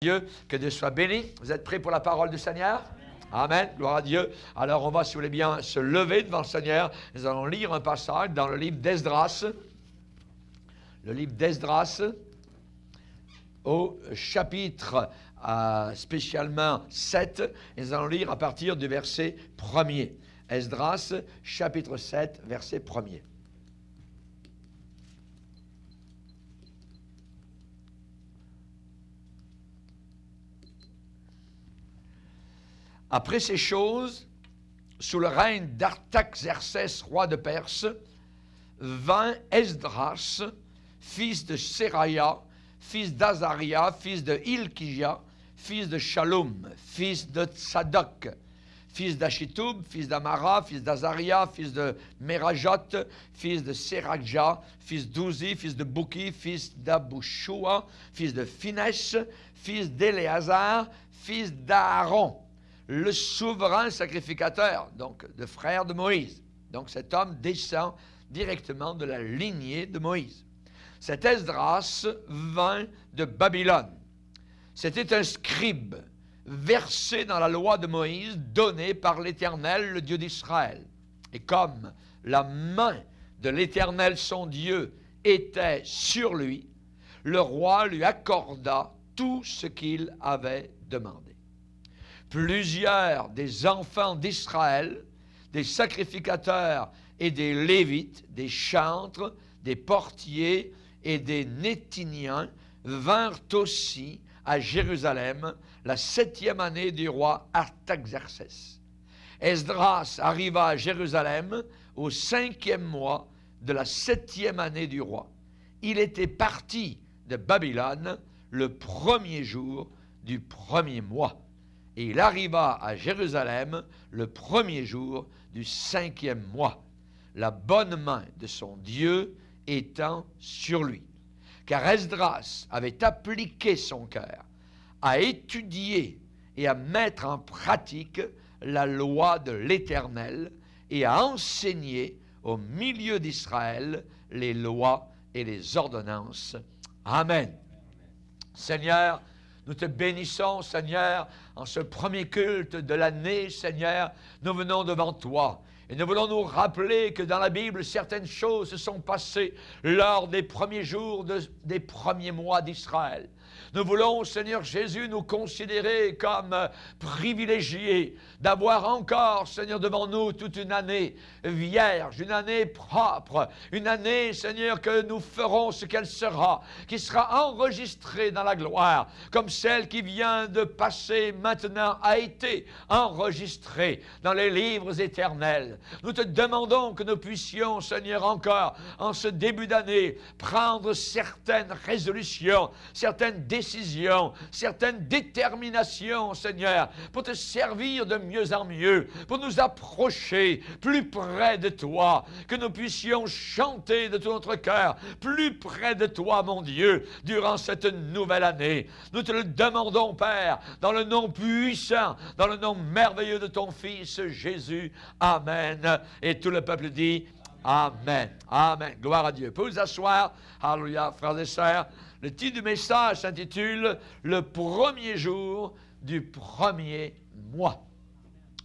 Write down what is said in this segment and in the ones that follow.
Dieu, que Dieu soit béni. Vous êtes prêts pour la parole du Seigneur? Amen, gloire à Dieu. Alors on va, si vous voulez bien, se lever devant le Seigneur. Nous allons lire un passage dans le livre d'Esdras. Le livre d'Esdras, au chapitre spécialement 7. Et nous allons lire à partir du verset 1er. Esdras, chapitre 7, verset 1er. Après ces choses, sous le règne d'Artaxerxès, roi de Perse, vint Esdras, fils de Seraïa, fils d'Azaria, fils de Hilkija, fils de Shallum, fils de Tsadok, fils d'Achitoub, fils d'Amara, fils d'Azaria, fils de Merajot, fils de Serakja, fils d'Ouzi, fils de Bouki, fils d'Abouchoua, fils de Finès, fils d'Éléazar, fils d'Aaron, le souverain sacrificateur, donc le frère de Moïse. Donc cet homme descend directement de la lignée de Moïse. Cet Esdras vint de Babylone. C'était un scribe versé dans la loi de Moïse donnée par l'Éternel, le Dieu d'Israël. Et comme la main de l'Éternel, son Dieu, était sur lui, le roi lui accorda tout ce qu'il avait demandé. Plusieurs des enfants d'Israël, des sacrificateurs et des Lévites, des chantres, des portiers et des Nétiniens vinrent aussi à Jérusalem la 7e année du roi Artaxerxès. Esdras arriva à Jérusalem au 5e mois de la 7e année du roi. Il était parti de Babylone le 1er jour du 1er mois. Et il arriva à Jérusalem le 1er jour du 5e mois, la bonne main de son Dieu étant sur lui. Car Esdras avait appliqué son cœur à étudier et à mettre en pratique la loi de l'Éternel et à enseigner au milieu d'Israël les lois et les ordonnances. Amen. Seigneur, nous te bénissons, Seigneur, en ce premier culte de l'année, Seigneur. Nous venons devant toi. Et nous voulons nous rappeler que dans la Bible, certaines choses se sont passées lors des premiers jours des premiers mois d'Israël. Nous voulons, Seigneur Jésus, nous considérer comme privilégiés d'avoir encore, Seigneur, devant nous toute une année vierge, une année propre, une année, Seigneur, que nous ferons ce qu'elle sera, qui sera enregistrée dans la gloire, comme celle qui vient de passer maintenant a été enregistrée dans les livres éternels. Nous te demandons que nous puissions, Seigneur, encore, en ce début d'année, prendre certaines résolutions, certaines décisions, certaines déterminations, Seigneur, pour te servir de mieux en mieux, pour nous approcher plus près de toi, que nous puissions chanter de tout notre cœur, plus près de toi, mon Dieu, durant cette nouvelle année. Nous te le demandons, Père, dans le nom puissant, dans le nom merveilleux de ton Fils, Jésus. Amen. Et tout le peuple dit Amen. Amen. Gloire à Dieu. Vous pouvez vous asseoir. Alléluia, frères et sœurs. Le titre du message s'intitule « Le premier jour du premier mois ».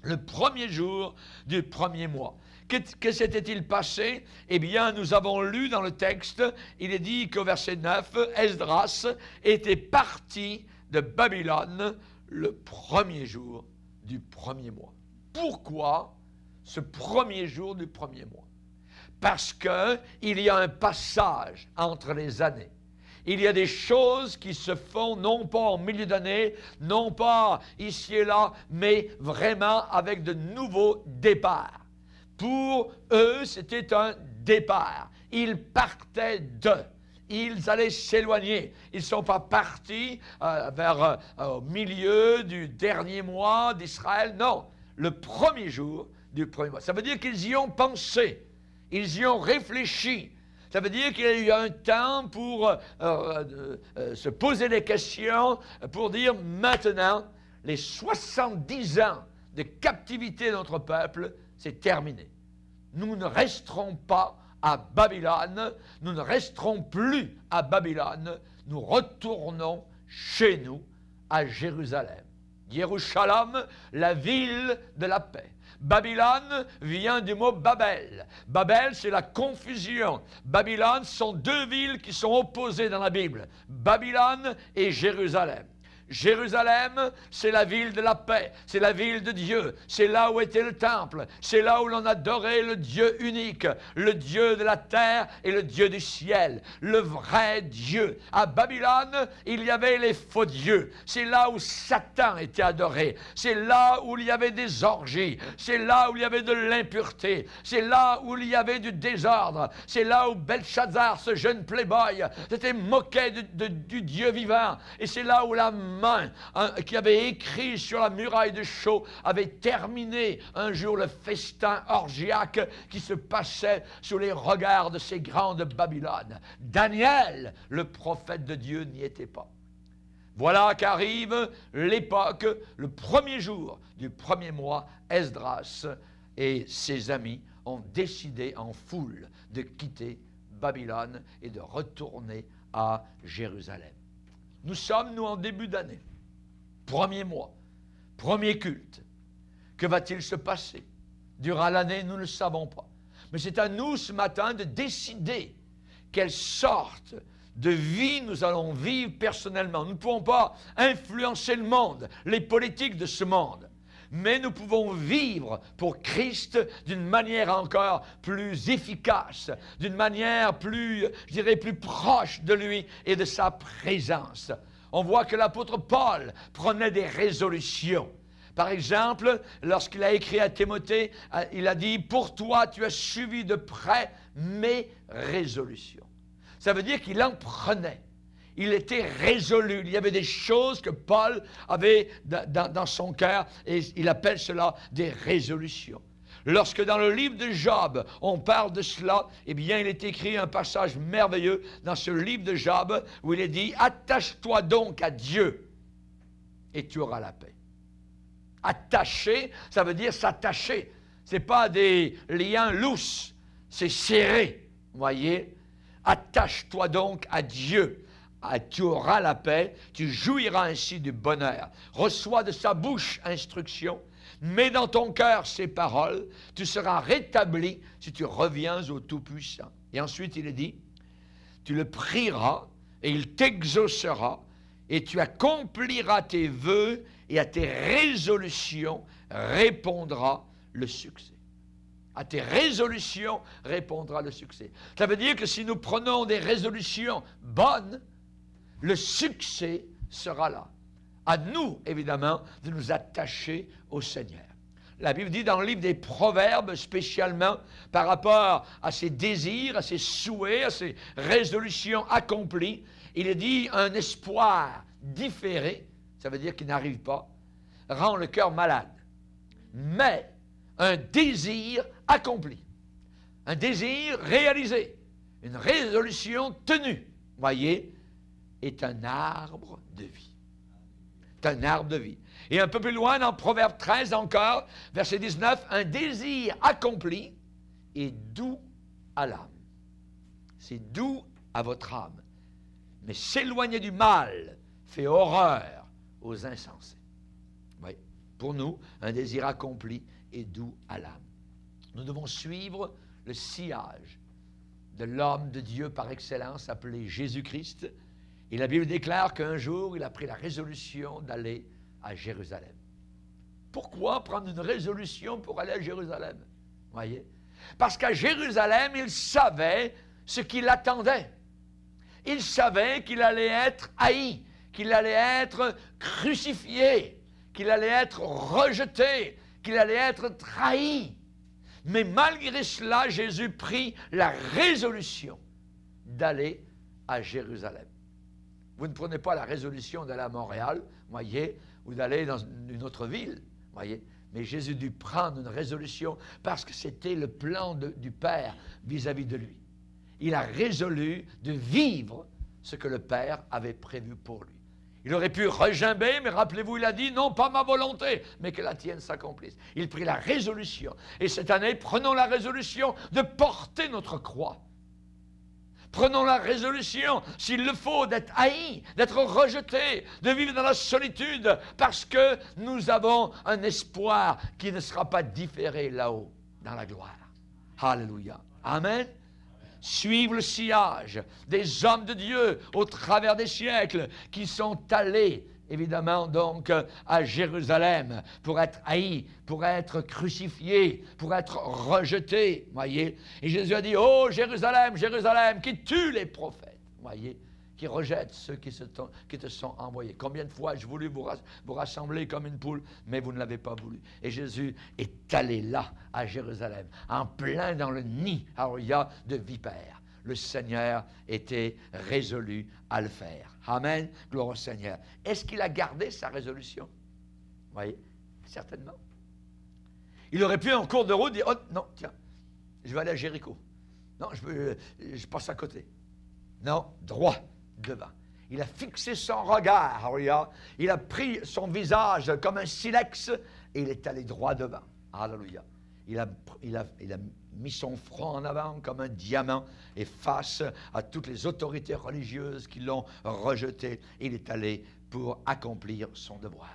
Le premier jour du premier mois. Que s'était-il passé? Eh bien, nous avons lu dans le texte, il est dit qu'au verset 9, Esdras était parti de Babylone le premier jour du premier mois. Pourquoi ce premier jour du premier mois? Parce qu'il y a un passage entre les années. Il y a des choses qui se font non pas au milieu d'année, non pas ici et là, mais vraiment avec de nouveaux départs. Pour eux, c'était un départ. Ils partaient d'eux. Ils allaient s'éloigner. Ils ne sont pas partis vers au milieu du dernier mois d'Israël. Non, le premier jour du premier mois. Ça veut dire qu'ils y ont pensé. Ils y ont réfléchi. Ça veut dire qu'il y a eu un temps pour se poser des questions, pour dire maintenant, les 70 ans de captivité de notre peuple, c'est terminé. Nous ne resterons pas à Babylone, nous ne resterons plus à Babylone, nous retournons chez nous à Jérusalem. Yerushalayim, la ville de la paix. Babylone vient du mot Babel. Babel, c'est la confusion. Babylone, ce sont deux villes qui sont opposées dans la Bible. Babylone et Jérusalem. Jérusalem, c'est la ville de la paix, c'est la ville de Dieu, c'est là où était le temple, c'est là où l'on adorait le Dieu unique, le Dieu de la terre et le Dieu du ciel, le vrai Dieu. À Babylone, il y avait les faux dieux, c'est là où Satan était adoré, c'est là où il y avait des orgies, c'est là où il y avait de l'impureté, c'est là où il y avait du désordre, c'est là où Belshazzar, ce jeune playboy, s'était moqué du Dieu vivant, et c'est là où la main qui avait écrit sur la muraille de chaux avait terminé un jour le festin orgiaque qui se passait sous les regards de ces grandes Babylone. Daniel, le prophète de Dieu, n'y était pas. Voilà qu'arrive l'époque, le premier jour du premier mois, Esdras et ses amis ont décidé en foule de quitter Babylone et de retourner à Jérusalem. Nous sommes, nous, en début d'année. Premier mois, premier culte. Que va-t-il se passer? Durant l'année, nous ne le savons pas. Mais c'est à nous, ce matin, de décider quelle sorte de vie nous allons vivre personnellement. Nous ne pouvons pas influencer le monde, les politiques de ce monde. Mais nous pouvons vivre pour Christ d'une manière encore plus efficace, d'une manière plus, je dirais, plus proche de lui et de sa présence. On voit que l'apôtre Paul prenait des résolutions. Par exemple, lorsqu'il a écrit à Timothée, il a dit « Pour toi, tu as suivi de près mes résolutions ». Ça veut dire qu'il en prenait. Il était résolu. Il y avait des choses que Paul avait dans son cœur et il appelle cela des résolutions. Lorsque dans le livre de Job, on parle de cela, eh bien, il est écrit un passage merveilleux dans ce livre de Job où il est dit « Attache-toi donc à Dieu et tu auras la paix ». Attacher, ça veut dire s'attacher. Ce n'est pas des liens lousses, c'est serré. Vous voyez? Attache-toi donc à Dieu. Tu auras la paix, tu jouiras ainsi du bonheur. Reçois de sa bouche instruction, mets dans ton cœur ses paroles, tu seras rétabli si tu reviens au Tout-Puissant. Et ensuite il est dit, tu le prieras et il t'exaucera et tu accompliras tes vœux et à tes résolutions répondra le succès. À tes résolutions répondra le succès. Ça veut dire que si nous prenons des résolutions bonnes, le succès sera là. À nous, évidemment, de nous attacher au Seigneur. La Bible dit dans le livre des Proverbes, spécialement par rapport à ses désirs, à ses souhaits, à ses résolutions accomplies, il est dit un espoir différé, ça veut dire qu'il n'arrive pas, rend le cœur malade. Mais un désir accompli, un désir réalisé, une résolution tenue, voyez, est un arbre de vie. C'est un arbre de vie. Et un peu plus loin, dans Proverbe 13 encore, verset 19, un désir accompli est doux à l'âme. C'est doux à votre âme. Mais s'éloigner du mal fait horreur aux insensés. Oui. Pour nous, un désir accompli est doux à l'âme. Nous devons suivre le sillage de l'homme de Dieu par excellence appelé Jésus-Christ. Et la Bible déclare qu'un jour, il a pris la résolution d'aller à Jérusalem. Pourquoi prendre une résolution pour aller à Jérusalem? Voyez? Parce qu'à Jérusalem, il savait ce qui l'attendait. Il savait qu'il allait être haï, qu'il allait être crucifié, qu'il allait être rejeté, qu'il allait être trahi. Mais malgré cela, Jésus prit la résolution d'aller à Jérusalem. Vous ne prenez pas la résolution d'aller à Montréal, voyez, ou d'aller dans une autre ville, voyez. Mais Jésus dut prendre une résolution parce que c'était le plan du Père vis-à-vis de lui. Il a résolu de vivre ce que le Père avait prévu pour lui. Il aurait pu regimber, mais rappelez-vous, il a dit, non pas ma volonté, mais que la tienne s'accomplisse. Il prit la résolution. Et cette année, prenons la résolution de porter notre croix. Prenons la résolution, s'il le faut, d'être haïs, d'être rejetés, de vivre dans la solitude, parce que nous avons un espoir qui ne sera pas différé là-haut, dans la gloire. Alléluia. Amen. Suivre le sillage des hommes de Dieu au travers des siècles qui sont allés, évidemment, donc, à Jérusalem pour être haïs, pour être crucifiés, pour être rejetés, voyez. Et Jésus a dit, oh Jérusalem, Jérusalem, qui tue les prophètes, voyez, qui rejette ceux qui te sont envoyés. Combien de fois j'ai voulu vous rassembler comme une poule, mais vous ne l'avez pas voulu. Et Jésus est allé là, à Jérusalem, en plein dans le nid, alléluia, de vipères. Le Seigneur était résolu à le faire. Amen. Gloire au Seigneur. Est-ce qu'il a gardé sa résolution? Vous voyez, certainement. Il aurait pu en cours de route dire, oh non, tiens, je vais aller à Jéricho. Non, je passe à côté. Non, droit devant. Il a fixé son regard, alléluia. Il a pris son visage comme un silex et il est allé droit devant. Alléluia. Il a mis son front en avant comme un diamant et face à toutes les autorités religieuses qui l'ont rejeté, il est allé pour accomplir son devoir.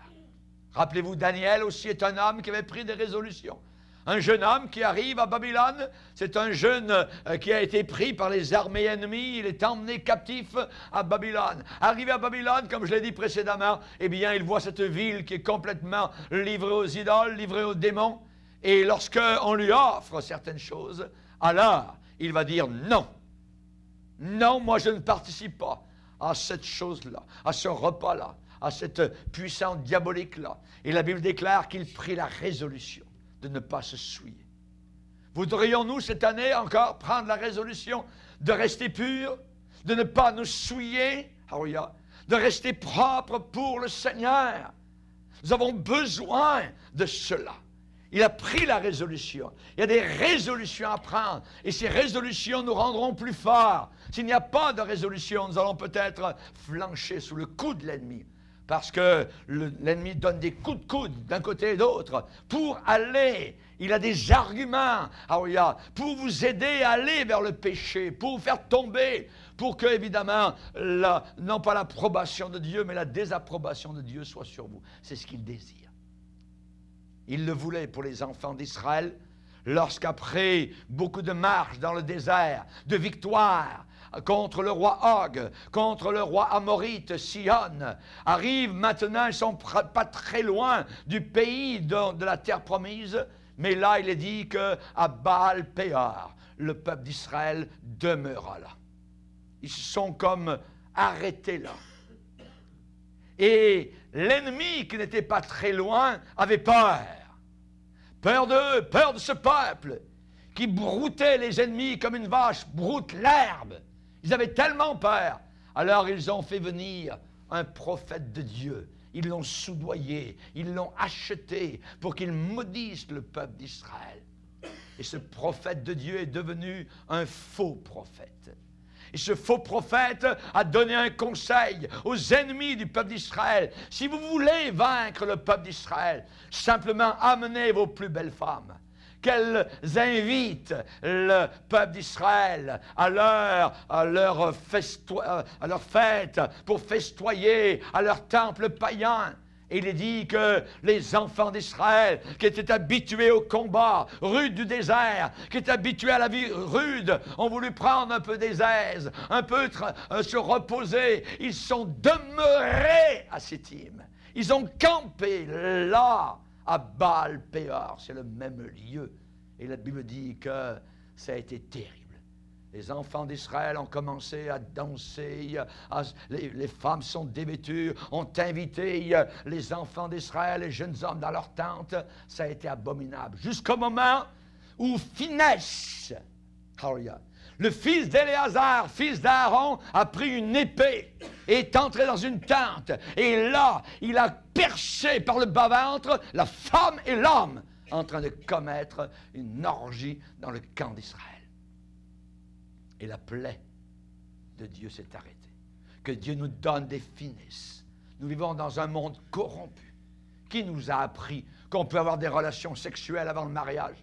Rappelez-vous, Daniel aussi est un homme qui avait pris des résolutions. Un jeune homme qui arrive à Babylone, c'est un jeune qui a été pris par les armées ennemies, il est emmené captif à Babylone. Arrivé à Babylone, comme je l'ai dit précédemment, eh bien, il voit cette ville qui est complètement livrée aux idoles, livrée aux démons. Et lorsqu'on lui offre certaines choses, alors il va dire non. Non, moi je ne participe pas à cette chose-là, à ce repas-là, à cette puissance diabolique-là. Et la Bible déclare qu'il prit la résolution de ne pas se souiller. Voudrions-nous cette année encore prendre la résolution de rester purs, de ne pas nous souiller, de rester propres pour le Seigneur? Nous avons besoin de cela. Il a pris la résolution. Il y a des résolutions à prendre. Et ces résolutions nous rendront plus forts. S'il n'y a pas de résolution, nous allons peut-être flancher sous le coup de l'ennemi. Parce que l'ennemi donne des coups de coude d'un côté et d'autre pour aller. Il a des arguments pour vous aider à aller vers le péché, pour vous faire tomber, pour que, évidemment, non pas l'approbation de Dieu, mais la désapprobation de Dieu soit sur vous. C'est ce qu'il désire. Il le voulait pour les enfants d'Israël, lorsqu'après beaucoup de marches dans le désert, de victoires contre le roi Og, contre le roi Amorite, Sihon, arrivent maintenant, ils ne sont pas très loin du pays de la terre promise, mais là il est dit qu'à Baal-Péor, le peuple d'Israël demeura là. Ils se sont comme arrêtés là. Et l'ennemi qui n'était pas très loin avait peur. Peur d'eux, peur de ce peuple qui broutait les ennemis comme une vache broute l'herbe. Ils avaient tellement peur. Alors ils ont fait venir un prophète de Dieu. Ils l'ont soudoyé, ils l'ont acheté pour qu'il maudisse le peuple d'Israël. Et ce prophète de Dieu est devenu un faux prophète. Et ce faux prophète a donné un conseil aux ennemis du peuple d'Israël. Si vous voulez vaincre le peuple d'Israël, simplement amenez vos plus belles femmes. Qu'elles invitent le peuple d'Israël à leur fête pour festoyer à leur temple païen. Et il est dit que les enfants d'Israël, qui étaient habitués au combat rude du désert, qui étaient habitués à la vie rude, ont voulu prendre un peu d'aise, un peu se reposer. Ils sont demeurés à Sittim. Ils ont campé là, à Baal-Péor. C'est le même lieu. Et la Bible dit que ça a été terrible. Les enfants d'Israël ont commencé à danser, les femmes sont dévêtues, ont invité les enfants d'Israël, les jeunes hommes dans leur tente. Ça a été abominable. Jusqu'au moment où Finès, le fils d'Éléazar, fils d'Aaron, a pris une épée et est entré dans une tente. Et là, il a percé par le bas-ventre la femme et l'homme en train de commettre une orgie dans le camp d'Israël. Et la plaie de Dieu s'est arrêtée. Que Dieu nous donne des finesses. Nous vivons dans un monde corrompu. Qui nous a appris qu'on peut avoir des relations sexuelles avant le mariage?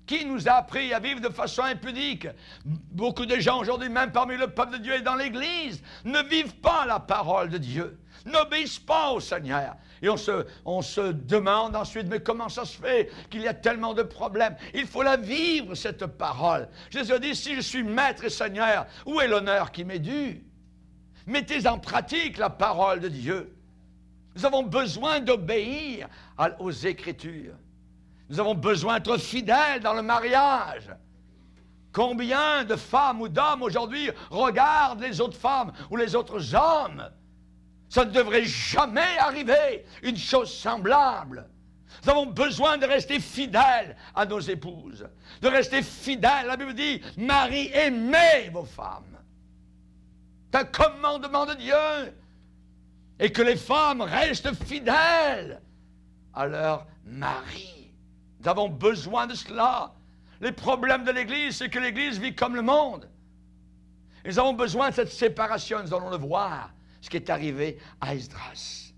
Qui nous a appris à vivre de façon impudique? Beaucoup de gens aujourd'hui, même parmi le peuple de Dieu et dans l'Église, ne vivent pas la parole de Dieu, n'obéissent pas au Seigneur. Et on se demande ensuite, mais comment ça se fait qu'il y a tellement de problèmes? Il faut la vivre, cette parole. Jésus a dit, si je suis maître et Seigneur, où est l'honneur qui m'est dû? Mettez en pratique la parole de Dieu. Nous avons besoin d'obéir aux Écritures. Nous avons besoin d'être fidèles dans le mariage. Combien de femmes ou d'hommes aujourd'hui regardent les autres femmes ou les autres hommes? Ça ne devrait jamais arriver, une chose semblable. Nous avons besoin de rester fidèles à nos épouses, de rester fidèles. La Bible dit, Marie, aimez vos femmes. C'est un commandement de Dieu. Et que les femmes restent fidèles à leur mari. Nous avons besoin de cela. Les problèmes de l'Église, c'est que l'Église vit comme le monde. Et nous avons besoin de cette séparation. Nous allons le voir, ce qui est arrivé à Esdras.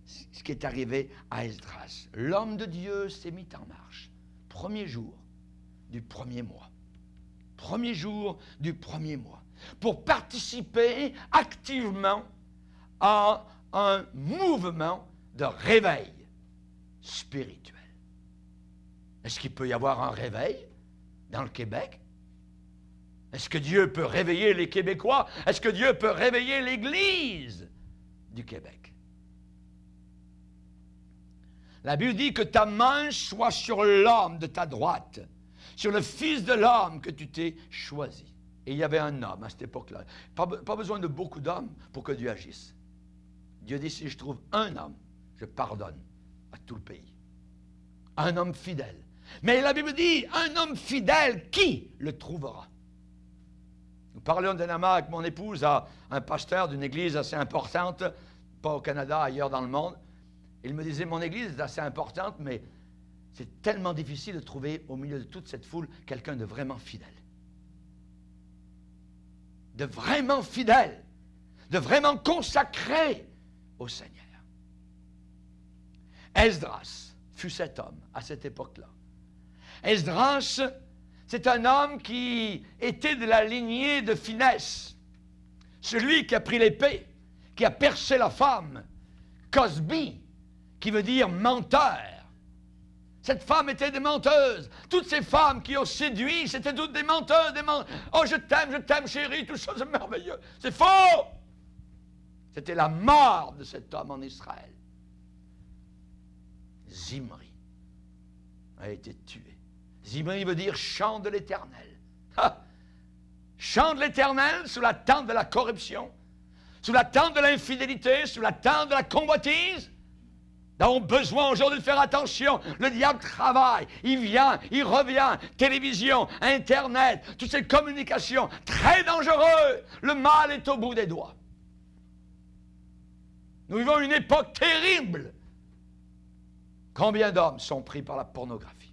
Ce qui est arrivé à Esdras. L'homme de Dieu s'est mis en marche. Premier jour du premier mois. Premier jour du premier mois. Pour participer activement à un mouvement de réveil spirituel. Est-ce qu'il peut y avoir un réveil dans le Québec? Est-ce que Dieu peut réveiller les Québécois? Est-ce que Dieu peut réveiller l'Église du Québec? La Bible dit que ta main soit sur l'homme de ta droite, sur le Fils de l'homme que tu t'es choisi. Et il y avait un homme à cette époque-là. Pas besoin de beaucoup d'hommes pour que Dieu agisse. Dieu dit, si je trouve un homme, je pardonne à tout le pays. Un homme fidèle. Mais la Bible dit, un homme fidèle, qui le trouvera? Nous parlions dernièrement avec mon épouse à un pasteur d'une église assez importante, pas au Canada, ailleurs dans le monde. Il me disait, mon église est assez importante, mais c'est tellement difficile de trouver au milieu de toute cette foule quelqu'un de vraiment fidèle. De vraiment fidèle, de vraiment consacré au Seigneur. Esdras fut cet homme à cette époque-là. Esdras, c'est un homme qui était de la lignée de Finesse. Celui qui a pris l'épée, qui a percé la femme. Cosbi, qui veut dire menteur. Cette femme était des menteuses. Toutes ces femmes qui ont séduit, c'était toutes des menteuses. Oh, je t'aime, chérie, tout ça, c'est merveilleux. C'est faux! C'était la mort de cet homme en Israël. Zimri a été tué. Zimri veut dire chant de l'Éternel. Chant de l'Éternel sous la tente de la corruption, sous la tente de l'infidélité, sous la tente de la convoitise. Nous avons besoin aujourd'hui de faire attention. Le diable travaille, il vient, il revient. Télévision, Internet, toutes ces communications, très dangereux. Le mal est au bout des doigts. Nous vivons une époque terrible. Combien d'hommes sont pris par la pornographie?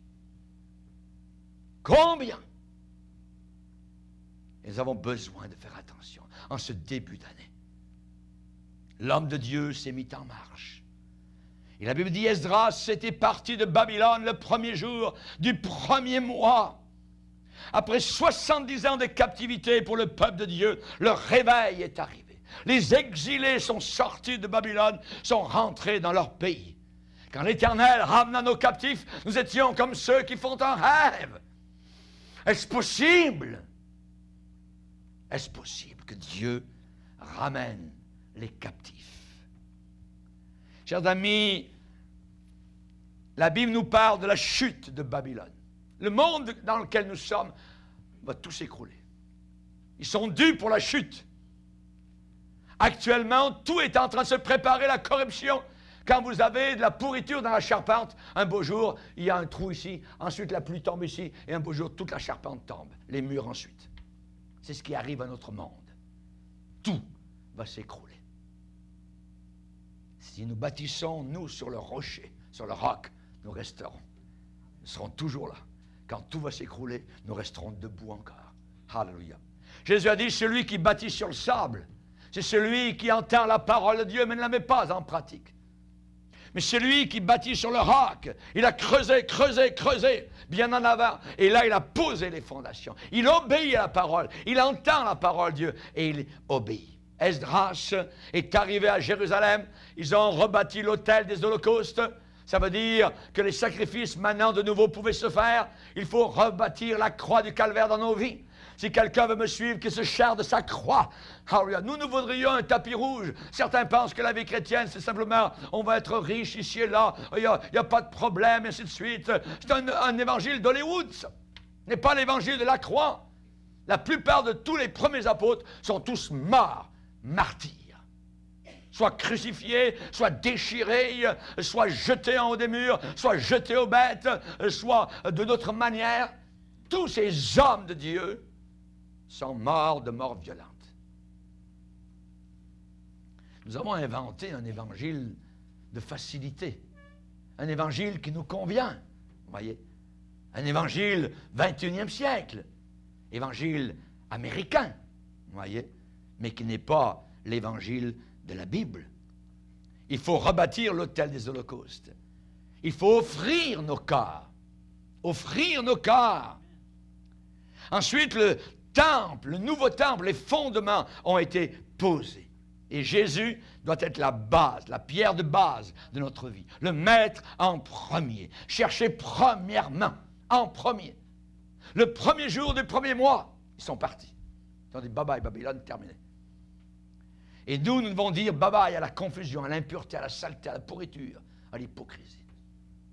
Combien? Et nous avons besoin de faire attention en ce début d'année. L'homme de Dieu s'est mis en marche. Et la Bible dit, Esdras était parti de Babylone le premier jour du premier mois. Après 70 ans de captivité pour le peuple de Dieu, le réveil est arrivé. Les exilés sont sortis de Babylone, sont rentrés dans leur pays. Quand l'Éternel ramena nos captifs, nous étions comme ceux qui font un rêve. Est-ce possible? Est-ce possible que Dieu ramène les captifs? Chers amis, la Bible nous parle de la chute de Babylone. Le monde dans lequel nous sommes va tout s'écrouler. Ils sont dus pour la chute. Actuellement, tout est en train de se préparer, la corruption. Quand vous avez de la pourriture dans la charpente, un beau jour, il y a un trou ici, ensuite la pluie tombe ici, et un beau jour, toute la charpente tombe, les murs ensuite. C'est ce qui arrive à notre monde. Tout va s'écrouler. Si nous bâtissons, nous, sur le rocher, sur le roc, nous resterons. Nous serons toujours là. Quand tout va s'écrouler, nous resterons debout encore. Alléluia. Jésus a dit, celui qui bâtit sur le sable, c'est celui qui entend la parole de Dieu, mais ne la met pas en pratique. Mais c'est lui qui bâtit sur le roc. Il a creusé, creusé, creusé, bien en avant. Et là, il a posé les fondations. Il obéit à la parole. Il entend la parole de Dieu et il obéit. Esdras est arrivé à Jérusalem. Ils ont rebâti l'autel des holocaustes. Ça veut dire que les sacrifices maintenant de nouveau pouvaient se faire. Il faut rebâtir la croix du calvaire dans nos vies. Si quelqu'un veut me suivre, qu'il se charge de sa croix. Nous voudrions un tapis rouge. Certains pensent que la vie chrétienne, c'est simplement, on va être riche ici et là, il n'y a pas de problème, et ainsi de suite. C'est un évangile d'Hollywood, ça. Ce n'est pas l'évangile de la croix. La plupart de tous les premiers apôtres sont tous morts, martyrs. Soit crucifiés, soit déchirés, soit jetés en haut des murs, soit jetés aux bêtes, soit de d'autres manières. Tous ces hommes de Dieu sont morts de mort violente. Nous avons inventé un évangile de facilité, un évangile qui nous convient, vous voyez, un évangile 21e siècle, évangile américain, vous voyez, mais qui n'est pas l'évangile de la Bible. Il faut rebâtir l'autel des holocaustes. Il faut offrir nos corps. Offrir nos corps. Ensuite, le temple, le nouveau temple, les fondements ont été posés. Et Jésus doit être la base, la pierre de base de notre vie. Le maître en premier. Chercher premièrement, en premier. Le premier jour du premier mois, ils sont partis. Ils ont dit bye bye Babylone, terminé. Et nous devons dire bye bye à la confusion, à l'impureté, à la saleté, à la pourriture, à l'hypocrisie.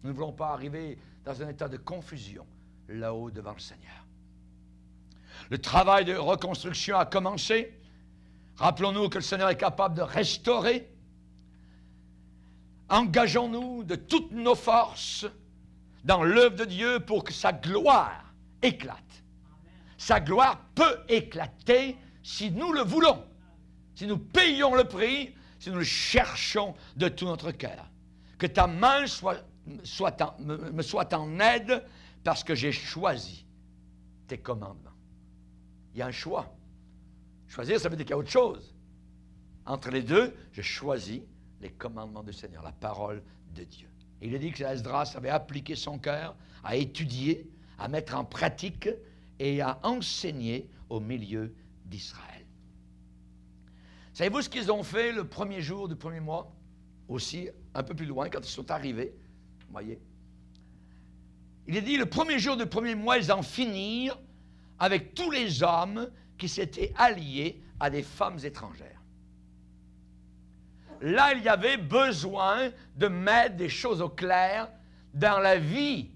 Nous ne voulons pas arriver dans un état de confusion là-haut devant le Seigneur. Le travail de reconstruction a commencé. Rappelons-nous que le Seigneur est capable de restaurer. Engageons-nous de toutes nos forces dans l'œuvre de Dieu pour que sa gloire éclate. Amen. Sa gloire peut éclater si nous le voulons, si nous payons le prix, si nous le cherchons de tout notre cœur. Que ta main me soit en aide parce que j'ai choisi tes commandements. Il y a un choix. Choisir, ça veut dire qu'il y a autre chose. Entre les deux, je choisis les commandements du Seigneur, la parole de Dieu. Et il a dit que Esdras avait appliqué son cœur à étudier, à mettre en pratique et à enseigner au milieu d'Israël. Savez-vous ce qu'ils ont fait le premier jour du premier mois? Aussi, un peu plus loin, quand ils sont arrivés, vous voyez. Il est dit, le premier jour du premier mois, ils en finirent avec tous les hommes qui s'étaient alliés à des femmes étrangères. Là, il y avait besoin de mettre des choses au clair dans la vie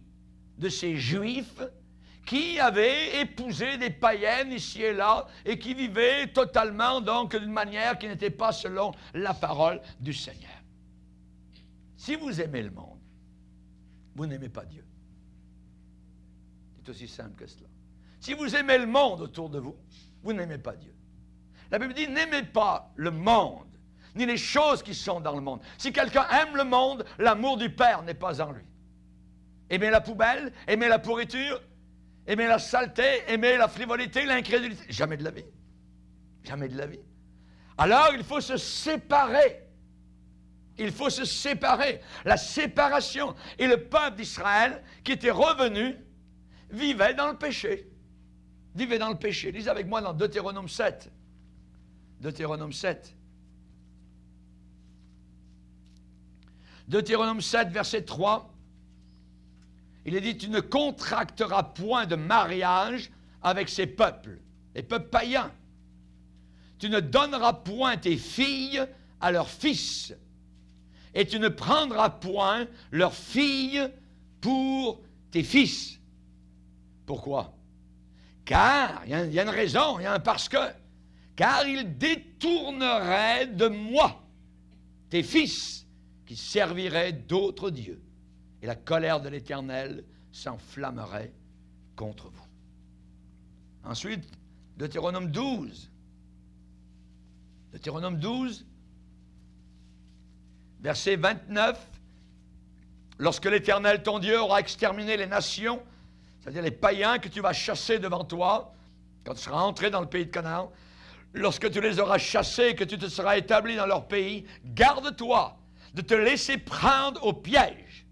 de ces Juifs qui avaient épousé des païennes ici et là et qui vivaient totalement donc d'une manière qui n'était pas selon la parole du Seigneur. Si vous aimez le monde, vous n'aimez pas Dieu. C'est aussi simple que cela. Si vous aimez le monde autour de vous, vous n'aimez pas Dieu. La Bible dit, n'aimez pas le monde, ni les choses qui sont dans le monde. Si quelqu'un aime le monde, l'amour du Père n'est pas en lui. Aimez la poubelle, aimez la pourriture, aimez la saleté, aimez la frivolité, l'incrédulité. Jamais de la vie. Jamais de la vie. Alors, il faut se séparer. Il faut se séparer. La séparation. Et le peuple d'Israël, qui était revenu, vivait dans le péché. Vivez dans le péché. Lisez avec moi dans Deutéronome 7. Deutéronome 7. Deutéronome 7, verset 3. Il est dit, tu ne contracteras point de mariage avec ces peuples, les peuples païens. Tu ne donneras point tes filles à leurs fils, et tu ne prendras point leurs filles pour tes fils. Pourquoi? Car, il y a une raison, il y a un parce que, car ils détourneraient de moi tes fils qui serviraient d'autres dieux, et la colère de l'Éternel s'enflammerait contre vous. Ensuite, Deutéronome 12. Deutéronome 12, verset 29. Lorsque l'Éternel, ton Dieu, aura exterminé les nations, c'est-à-dire les païens que tu vas chasser devant toi, quand tu seras entré dans le pays de Canaan, lorsque tu les auras chassés et que tu te seras établi dans leur pays, garde-toi de te laisser prendre au piège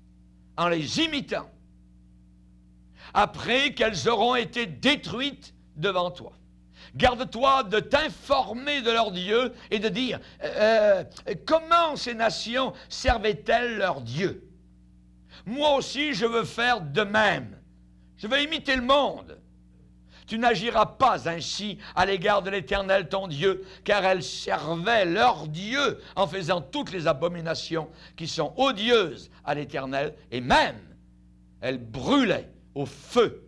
en les imitant, après qu'elles auront été détruites devant toi. Garde-toi de t'informer de leur Dieu et de dire comment ces nations servaient-elles leur Dieu? Moi aussi, je veux faire de même. Je veux imiter le monde. Tu n'agiras pas ainsi à l'égard de l'Éternel ton Dieu, car elles servaient leur Dieu en faisant toutes les abominations qui sont odieuses à l'Éternel, et même elles brûlaient au feu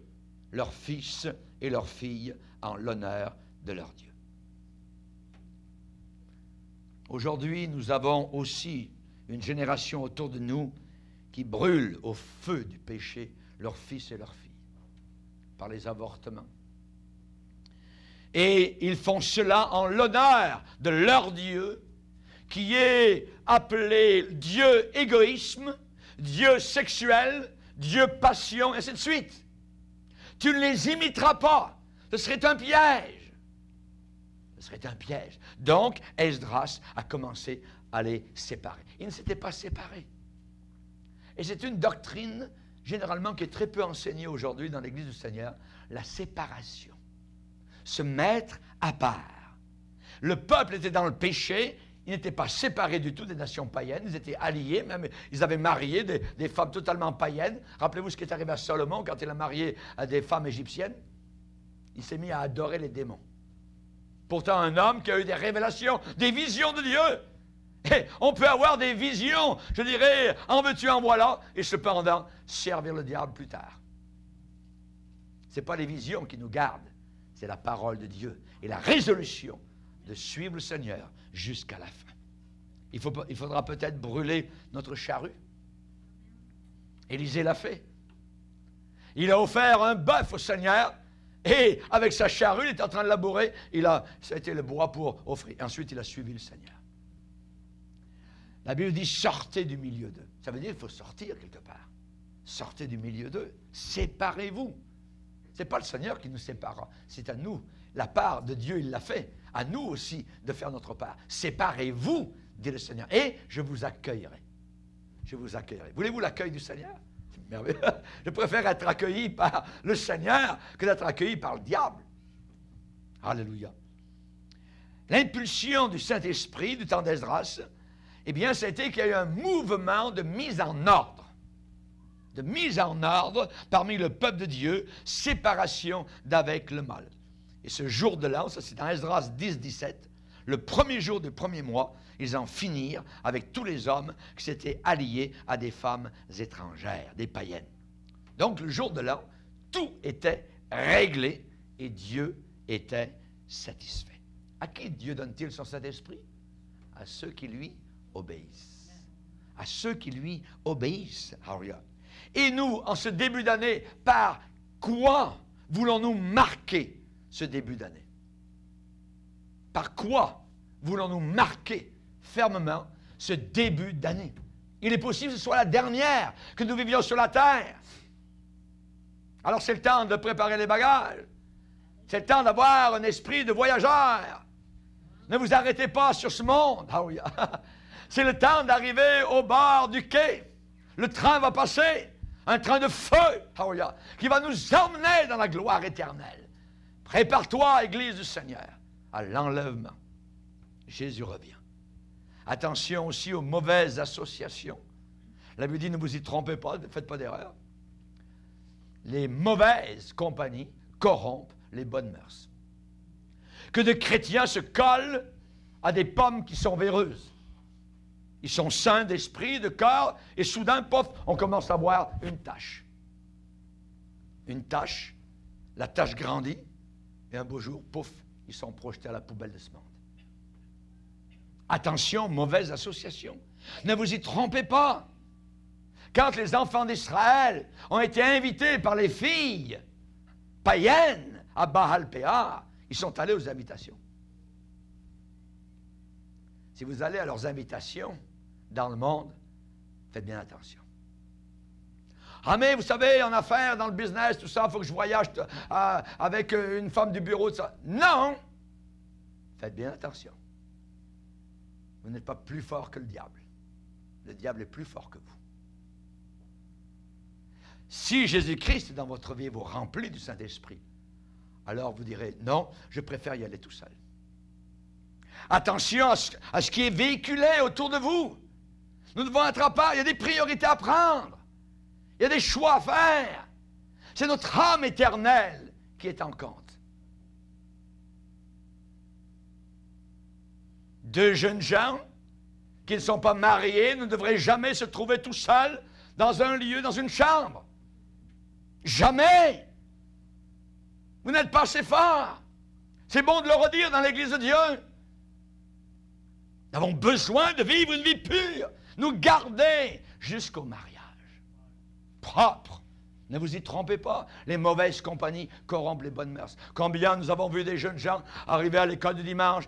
leurs fils et leurs filles en l'honneur de leur Dieu. Aujourd'hui, nous avons aussi une génération autour de nous qui brûle au feu du péché leurs fils et leurs filles par les avortements. Et ils font cela en l'honneur de leur Dieu, qui est appelé Dieu égoïsme, Dieu sexuel, Dieu passion, et ainsi de suite. Tu ne les imiteras pas. Ce serait un piège. Ce serait un piège. Donc, Esdras a commencé à les séparer. Ils ne s'étaient pas séparés. Et c'est une doctrine, généralement, qui est très peu enseignée aujourd'hui dans l'Église du Seigneur, la séparation. Se mettre à part. Le peuple était dans le péché, ils n'étaient pas séparés du tout des nations païennes, ils étaient alliés, même ils avaient marié des femmes totalement païennes. Rappelez-vous ce qui est arrivé à Salomon quand il a marié à des femmes égyptiennes. Il s'est mis à adorer les démons. Pourtant, un homme qui a eu des révélations, des visions de Dieu. Et on peut avoir des visions, je dirais, en veux-tu, en voilà, et cependant, servir le diable plus tard. Ce n'est pas les visions qui nous gardent, c'est la parole de Dieu et la résolution de suivre le Seigneur jusqu'à la fin. Il faudra peut-être brûler notre charrue. Élisée l'a fait. Il a offert un bœuf au Seigneur et avec sa charrue, il est en train de labourer. Ça a été le bois pour offrir. Ensuite, il a suivi le Seigneur. La Bible dit « sortez du milieu d'eux ». Ça veut dire qu'il faut sortir quelque part. Sortez du milieu d'eux. Séparez-vous. Ce n'est pas le Seigneur qui nous séparera. C'est à nous. La part de Dieu, il l'a fait. À nous aussi de faire notre part. Séparez-vous, dit le Seigneur. Et je vous accueillerai. Je vous accueillerai. Voulez-vous l'accueil du Seigneur? C'est merveilleux. Je préfère être accueilli par le Seigneur que d'être accueilli par le diable. Alléluia. L'impulsion du Saint-Esprit du temps d'Esdras, eh bien, c'était qu'il y a eu un mouvement de mise en ordre. De mise en ordre parmi le peuple de Dieu, séparation d'avec le mal. Et ce jour de l'an, ça c'est dans Esdras 10, 17, le premier jour du premier mois, ils en finirent avec tous les hommes qui s'étaient alliés à des femmes étrangères, des païennes. Donc le jour de l'an, tout était réglé et Dieu était satisfait. À qui Dieu donne-t-il son Saint-Esprit? À ceux qui lui obéissent. À ceux qui lui obéissent. Alléluia. Et nous, en ce début d'année, par quoi voulons-nous marquer ce début d'année? Par quoi voulons-nous marquer fermement ce début d'année? Il est possible que ce soit la dernière que nous vivions sur la terre. Alors c'est le temps de préparer les bagages. C'est le temps d'avoir un esprit de voyageur. Ne vous arrêtez pas sur ce monde. C'est le temps d'arriver au bord du quai. Le train va passer. Un train de feu, qui va nous emmener dans la gloire éternelle. Prépare-toi, Église du Seigneur, à l'enlèvement. Jésus revient. Attention aussi aux mauvaises associations. La Bible dit, ne vous y trompez pas, ne faites pas d'erreur. Les mauvaises compagnies corrompent les bonnes mœurs. Que de chrétiens se collent à des pommes qui sont véreuses. Ils sont sains d'esprit, de cœur, et soudain, pof, on commence à voir une tache. Une tache, la tache grandit, et un beau jour, pouf, ils sont projetés à la poubelle de ce monde. Attention, mauvaise association. Ne vous y trompez pas. Quand les enfants d'Israël ont été invités par les filles païennes à Baal-Péor, ils sont allés aux invitations. Si vous allez à leurs invitations dans le monde, faites bien attention. Ah mais vous savez, en affaires, dans le business, tout ça, il faut que je voyage avec une femme du bureau, tout ça. Non! Faites bien attention. Vous n'êtes pas plus fort que le diable. le diable est plus fort que vous. Si Jésus-Christ est dans votre vie, vous remplit du Saint-Esprit, alors vous direz, non, je préfère y aller tout seul. Attention à ce qui est véhiculé autour de vous. Nous devons être à part, il y a des priorités à prendre. Il y a des choix à faire. C'est notre âme éternelle qui est en compte. Deux jeunes gens qui ne sont pas mariés ne devraient jamais se trouver tout seuls dans un lieu, dans une chambre. Jamais! Vous n'êtes pas assez fort. C'est bon de le redire dans l'Église de Dieu. Nous avons besoin de vivre une vie pure, nous garder jusqu'au mariage. Propre. Ne vous y trompez pas. Les mauvaises compagnies corrompent les bonnes mœurs. Combien nous avons vu des jeunes gens arriver à l'école du dimanche,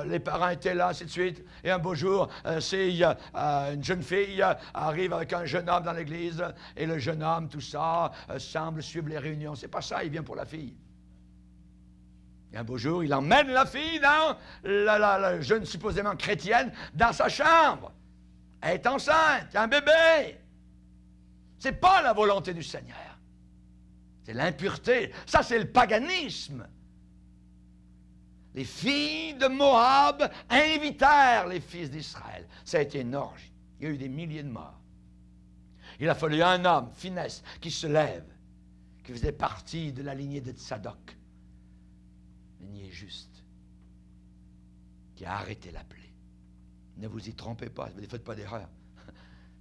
les parents étaient là, ainsi de suite, et un beau jour, une jeune fille arrive avec un jeune homme dans l'église, et le jeune homme, tout ça, semble suivre les réunions. C'est pas ça, il vient pour la fille. Et un beau jour, il emmène la fille dans la jeune supposément chrétienne dans sa chambre. Elle est enceinte, il y a un bébé. Ce n'est pas la volonté du Seigneur. C'est l'impureté. Ça, c'est le paganisme. Les filles de Moab invitèrent les fils d'Israël. Ça a été une orgie. Il y a eu des milliers de morts. Il a fallu un homme, finesse, qui se lève, qui faisait partie de la lignée de Tsadok, lignée juste, qui a arrêté la plaie. Ne vous y trompez pas. Ne faites pas d'erreur.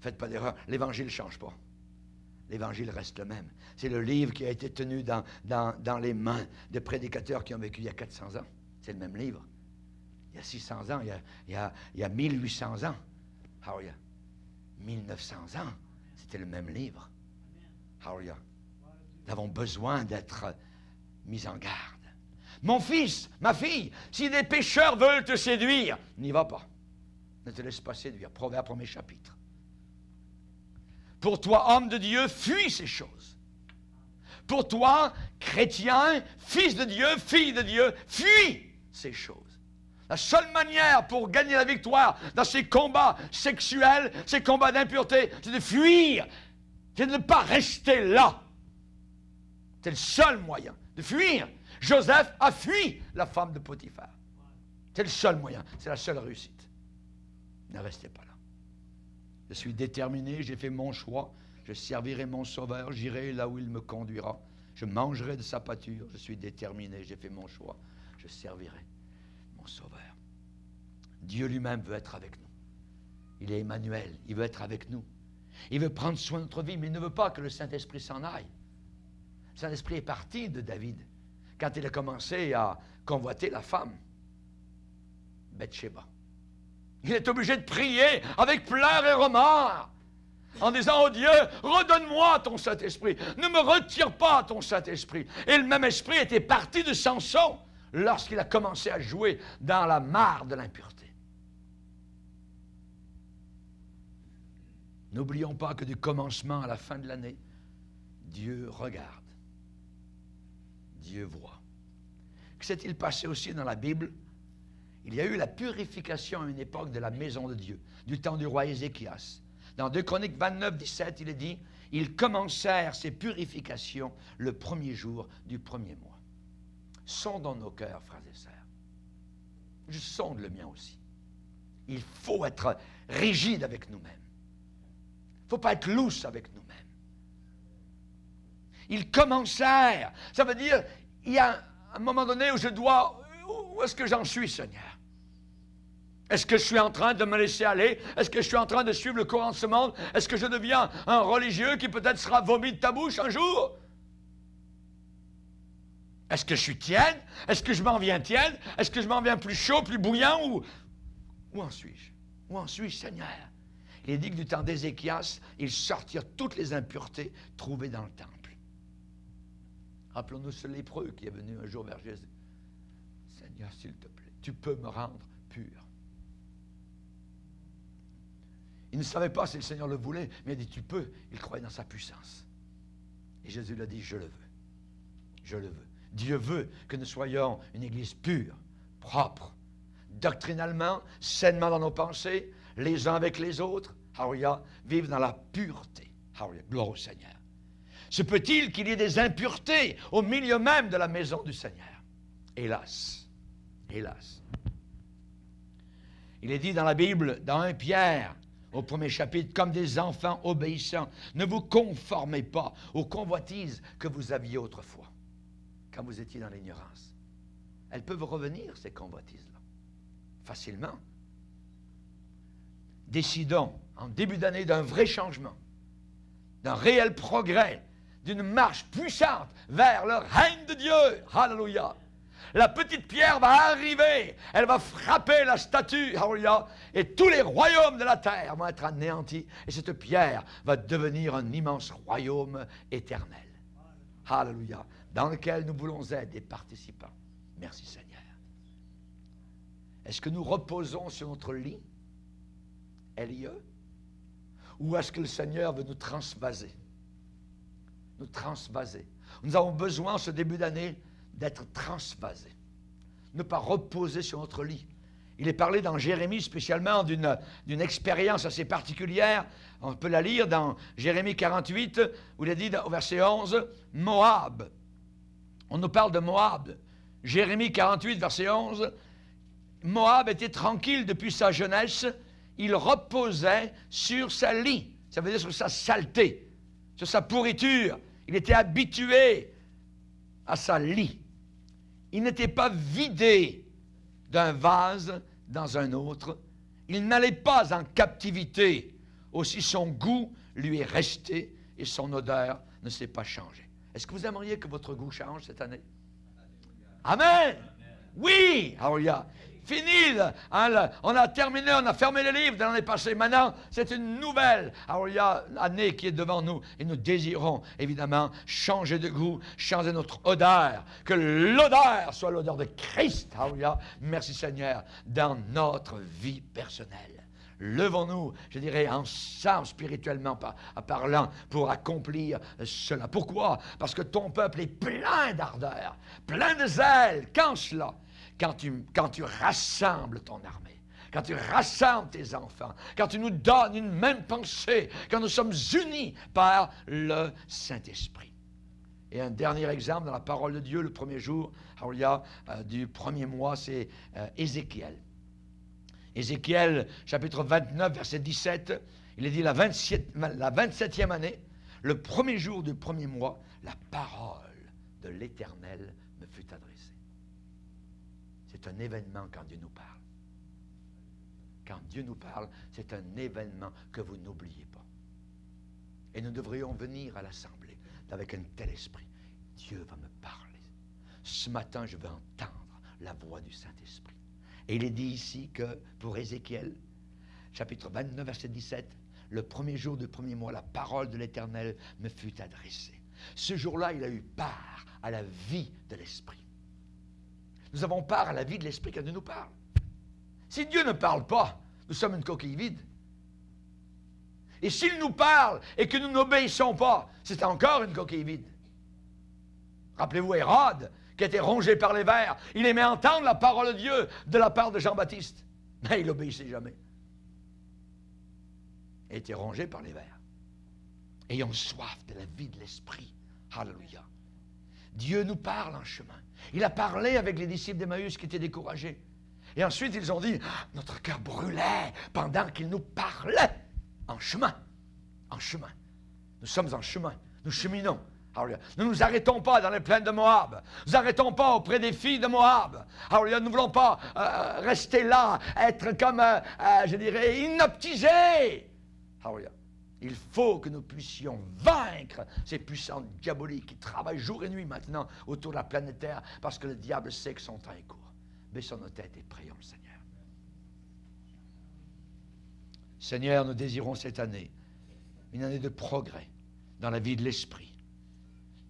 Faites pas d'erreur. L'Évangile ne change pas. L'Évangile reste le même. C'est le livre qui a été tenu dans les mains de prédicateurs qui ont vécu il y a 400 ans. C'est le même livre. Il y a 600 ans, il y a 1800 ans. Hallelujah. 1900 ans, c'était le même livre. Hallelujah. Nous avons besoin d'être mis en garde. Mon fils, ma fille, si des pécheurs veulent te séduire, n'y va pas. Ne te laisse pas séduire. Proverbe 1er chapitre. Pour toi, homme de Dieu, fuis ces choses. Pour toi, chrétien, fils de Dieu, fille de Dieu, fuis ces choses. La seule manière pour gagner la victoire dans ces combats sexuels, ces combats d'impureté, c'est de fuir. C'est de ne pas rester là. C'est le seul moyen de fuir. Joseph a fui la femme de Potiphar. C'est le seul moyen. C'est la seule réussite. Ne restez pas là. Je suis déterminé, j'ai fait mon choix, je servirai mon Sauveur, j'irai là où il me conduira, je mangerai de sa pâture, je suis déterminé, j'ai fait mon choix, je servirai mon Sauveur. Dieu lui-même veut être avec nous. Il est Emmanuel, il veut être avec nous. Il veut prendre soin de notre vie, mais il ne veut pas que le Saint-Esprit s'en aille. Le Saint-Esprit est parti de David quand il a commencé à convoiter la femme, Bathsheba. Il est obligé de prier avec pleurs et remords en disant, oh Dieu, redonne-moi ton Saint-Esprit. Ne me retire pas ton Saint-Esprit. Et le même esprit était parti de Samson lorsqu'il a commencé à jouer dans la mare de l'impureté. N'oublions pas que du commencement à la fin de l'année, Dieu regarde. Dieu voit. Que s'est-il passé aussi dans la Bible? Il y a eu la purification à une époque de la maison de Dieu, du temps du roi Ézéchias. Dans 2 Chroniques 29, 17, il est dit, « Ils commencèrent ces purifications le premier jour du premier mois. » Sondons nos cœurs, frères et sœurs. Je sonde le mien aussi. Il faut être rigide avec nous-mêmes. Il ne faut pas être lousse avec nous-mêmes. Ils commencèrent. Ça veut dire, il y a un moment donné où je dois... Où est-ce que j'en suis, Seigneur? Est-ce que je suis en train de me laisser aller? Est-ce que je suis en train de suivre le courant de ce monde? Est-ce que je deviens un religieux qui peut-être sera vomi de ta bouche un jour? Est-ce que je suis tiède? Est-ce que je m'en viens tiède? Est-ce que je m'en viens plus chaud, plus bouillant? Où en suis-je? Où en suis-je, Seigneur? Il est dit que du temps d'Ézéchias, ils sortirent toutes les impuretés trouvées dans le temple. Rappelons-nous ce lépreux qui est venu un jour vers Jésus. Seigneur, s'il te plaît, tu peux me rendre pur. Il ne savait pas si le Seigneur le voulait, mais il a dit, tu peux. Il croyait dans sa puissance. Et Jésus lui a dit, je le veux. Je le veux. Dieu veut que nous soyons une église pure, propre, doctrinalement, sainement dans nos pensées, les uns avec les autres, Alléluia, vivre dans la pureté. Alléluia, gloire au Seigneur. Se peut-il qu'il y ait des impuretés au milieu même de la maison du Seigneur? Hélas, hélas. Il est dit dans la Bible, dans 1 Pierre, au premier chapitre, comme des enfants obéissants, ne vous conformez pas aux convoitises que vous aviez autrefois, quand vous étiez dans l'ignorance. Elles peuvent revenir, ces convoitises-là, facilement. Décidons, en début d'année, d'un vrai changement, d'un réel progrès, d'une marche puissante vers le règne de Dieu. Alléluia. La petite pierre va arriver, elle va frapper la statue, alléluia, et tous les royaumes de la terre vont être anéantis, et cette pierre va devenir un immense royaume éternel. Alléluia, dans lequel nous voulons être des participants. Merci Seigneur. Est-ce que nous reposons sur notre lit, L.I.E., ou est-ce que le Seigneur veut nous transvaser? Nous transvaser. Nous avons besoin, ce début d'année, d'être transvasés. Ne pas reposer sur notre lit. Il est parlé dans Jérémie spécialement d'une expérience assez particulière. On peut la lire dans Jérémie 48, où il est dit au verset 11, Moab. On nous parle de Moab. Jérémie 48, verset 11, Moab était tranquille depuis sa jeunesse. Il reposait sur sa lit. Ça veut dire sur sa saleté, sur sa pourriture. Il était habitué à sa lie. Il n'était pas vidé d'un vase dans un autre. Il n'allait pas en captivité. Aussi son goût lui est resté et son odeur ne s'est pas changée. Est-ce que vous aimeriez que votre goût change cette année? Amen! Oui! Alléluia! Fini, on a terminé, on a fermé les livres de l'année passée. Maintenant, c'est une nouvelle année qui est devant nous. Et nous désirons, évidemment, changer de goût, changer notre odeur. Que l'odeur soit l'odeur de Christ. Alléluia. Merci Seigneur, dans notre vie personnelle. Levons-nous, je dirais, ensemble, spirituellement parlant, pour accomplir cela. Pourquoi? Parce que ton peuple est plein d'ardeur, plein de zèle. Quand cela? Quand tu rassembles ton armée, quand tu rassembles tes enfants, quand tu nous donnes une même pensée, quand nous sommes unis par le Saint-Esprit. Et un dernier exemple dans la parole de Dieu, le premier jour du premier mois, c'est Ézéchiel. Ézéchiel, chapitre 29, verset 17, il est dit la 27e année, le premier jour du premier mois, la parole de l'Éternel me fut adressée. C'est un événement quand Dieu nous parle. Quand Dieu nous parle, c'est un événement que vous n'oubliez pas. Et nous devrions venir à l'Assemblée avec un tel esprit. Dieu va me parler. Ce matin, je veux entendre la voix du Saint-Esprit. Et il est dit ici que pour Ézéchiel, chapitre 29, verset 17, le premier jour du premier mois, la parole de l'Éternel me fut adressée. Ce jour-là, il a eu part à la vie de l'Esprit. Nous avons part à la vie de l'Esprit quand Dieu nous parle. Si Dieu ne parle pas, nous sommes une coquille vide. Et s'il nous parle et que nous n'obéissons pas, c'est encore une coquille vide. Rappelez-vous Hérode, qui était rongé par les vers. Il aimait entendre la parole de Dieu de la part de Jean-Baptiste. Mais il n'obéissait jamais. Il était rongé par les vers. Ayons soif de la vie de l'Esprit. Alléluia. Dieu nous parle en chemin. Il a parlé avec les disciples d'Emmaüs qui étaient découragés. Et ensuite, ils ont dit, notre cœur brûlait pendant qu'il nous parlait en chemin. En chemin. Nous sommes en chemin. Nous cheminons. Alléluia. Ne nous arrêtons pas dans les plaines de Moab. Ne nous arrêtons pas auprès des filles de Moab. Alléluia. Nous ne voulons pas rester là, être comme, je dirais, inoptisés. Alléluia. Il faut que nous puissions vaincre ces puissances diaboliques qui travaillent jour et nuit maintenant autour de la planète Terre parce que le diable sait que son temps est court. Baissons nos têtes et prions le Seigneur. Seigneur, nous désirons cette année une année de progrès dans la vie de l'Esprit.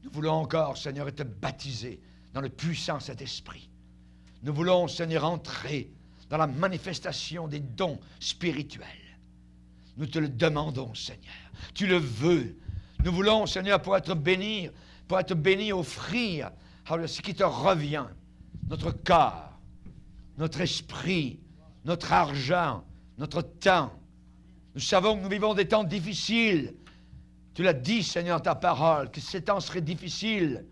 Nous voulons encore, Seigneur, être baptisés dans le puissant Saint-Esprit. Nous voulons, Seigneur, entrer dans la manifestation des dons spirituels. Nous te le demandons, Seigneur. Tu le veux. Nous voulons, Seigneur, pour être bénis, offrir ce qui te revient. Notre cœur, notre esprit, notre argent, notre temps, Nous savons que nous vivons des temps difficiles. Tu l'as dit, Seigneur, ta parole, que ces temps seraient difficiles.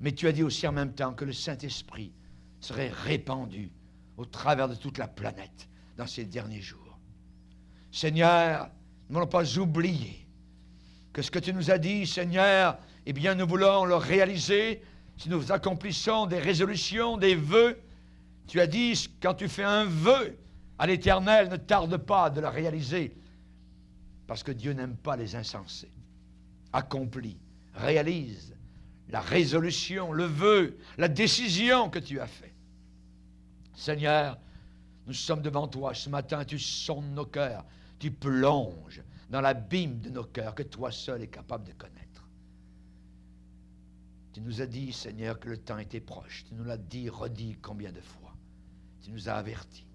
Mais tu as dit aussi en même temps que le Saint-Esprit serait répandu au travers de toute la planète dans ces derniers jours. Seigneur, nous n'allons pas oublier que ce que tu nous as dit, Seigneur, eh bien, nous voulons le réaliser si nous accomplissons des résolutions, des vœux. Tu as dit, quand tu fais un vœu à l'Éternel, ne tarde pas de le réaliser, parce que Dieu n'aime pas les insensés. Accomplis, réalise la résolution, le vœu, la décision que tu as fait. Seigneur, nous sommes devant toi ce matin, tu sondes nos cœurs, tu plonges dans l'abîme de nos cœurs que toi seul es capable de connaître. Tu nous as dit, Seigneur, que le temps était proche. Tu nous l'as dit, redit combien de fois. Tu nous as avertis.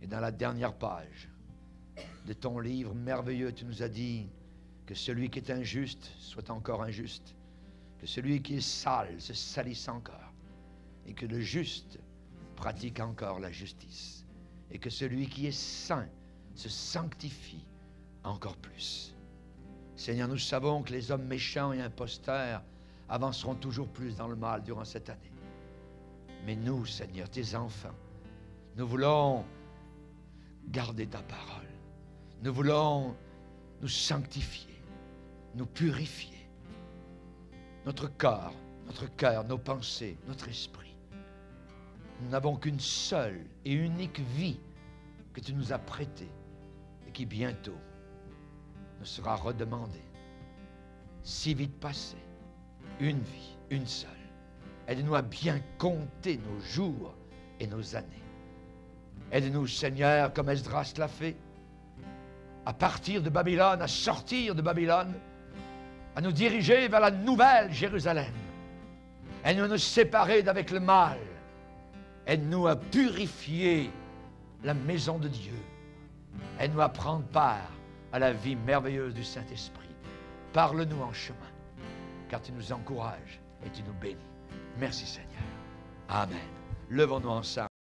Et dans la dernière page de ton livre merveilleux, tu nous as dit que celui qui est injuste soit encore injuste, que celui qui est sale se salisse encore, et que le juste pratique encore la justice, et que celui qui est saint se sanctifie encore plus. Seigneur, nous savons que les hommes méchants et imposteurs avanceront toujours plus dans le mal durant cette année. Mais nous, Seigneur, tes enfants, nous voulons garder ta parole. Nous voulons nous sanctifier, nous purifier. Notre corps, notre cœur, nos pensées, notre esprit. Nous n'avons qu'une seule et unique vie que tu nous as prêtée et qui bientôt nous sera redemandée. Si vite passée, une vie, une seule. Aide-nous à bien compter nos jours et nos années. Aide-nous, Seigneur, comme Esdras l'a fait, à partir de Babylone, à sortir de Babylone, à nous diriger vers la nouvelle Jérusalem. Aide-nous à nous séparer d'avec le mal. Aide-nous à purifier la maison de Dieu. Aide-nous à prendre part à la vie merveilleuse du Saint-Esprit. Parle-nous en chemin, car tu nous encourages et tu nous bénis. Merci Seigneur. Amen. Levons-nous ensemble.